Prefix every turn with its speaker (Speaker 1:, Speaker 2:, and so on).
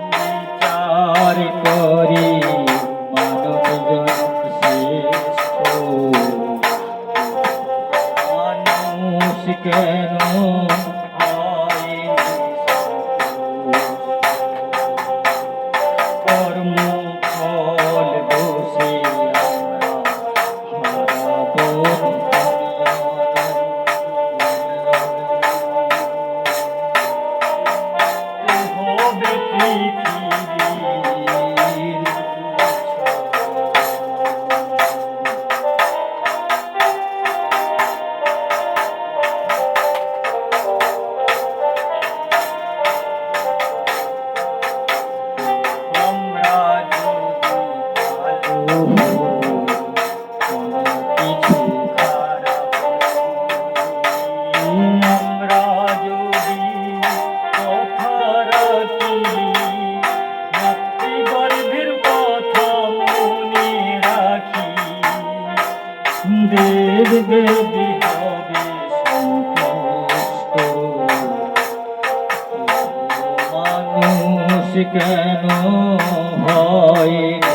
Speaker 1: বিচার করি মানব শ্রেষ্ঠ মানুষ কেন হয় কর্ম ফল দোষে আমরা হারাবো হবে পৃথিবীর আমরা কিছু খারাপ আমরা যদি কথা রাখি মাতৃগর্ভের কথা মনে রাখি দেব দেবী হবে সন্তুষ্ট মানুষ কেন হয়